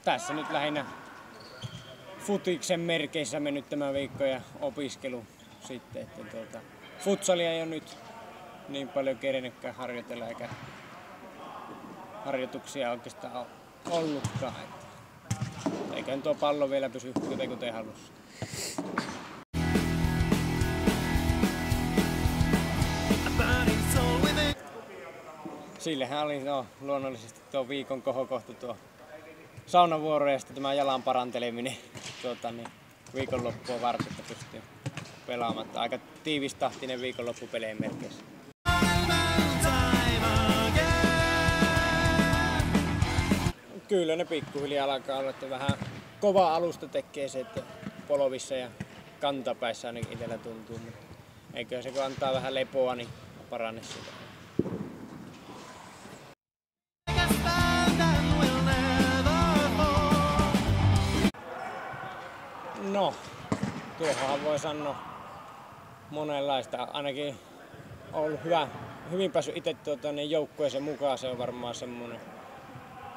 tässä nyt lähinnä futiksen merkeissä mennyt tämä viikko ja opiskelu sitten. Että futsalia ei ole nyt niin paljon kerennytkään harjoitella eikä harjoituksia oikeastaan ole ollutkaan. Eiköhän tuo pallo vielä pysy kuten halussa. Sillehän oli luonnollisesti tuo viikon kohokohta tuo saunavuoro ja sitten tämä jalan paranteleminen viikonloppua varten, että pystyy pelaamaan. Aika tiivistahtinen viikonloppu peleen merkeissä. Kyllä ne pikkuhiljaa alkaa olla, että vähän kova alusta tekee se, että polovissa ja kantapäissä ainakin itsellä tuntuu. Mutta eiköhän se kun antaa vähän lepoa, niin parane sitä. No, tuohonhan voi sanoa monenlaista. Ainakin on ollut hyvin päässyt itse joukkueeseen mukaan. Se on varmaan semmoinen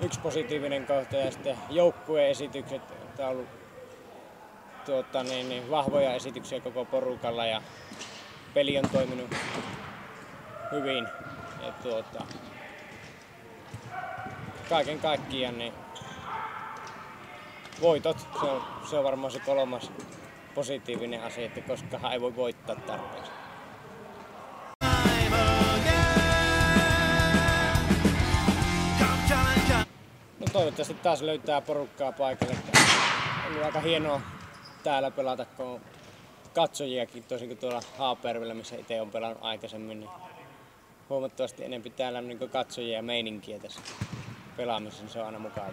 yksi positiivinen kohta. Ja sitten joukkueen esitykset on ollut vahvoja esityksiä koko porukalla ja peli on toiminut hyvin. Ja kaiken kaikkiaan niin voitot, se on varmaan se kolmas positiivinen asia, että koskahan ei voi voittaa tarpeeksi. No toivottavasti taas löytää porukkaa paikalle. On ollut aika hienoa täällä pelata, kun on katsojiakin, toisin kuin tuolla Haapervellä, missä itse on pelannut aikaisemmin. Niin huomattavasti enemmän täällä niin katsojia ja meininkiä tässä pelaamisessa, se on aina mukava.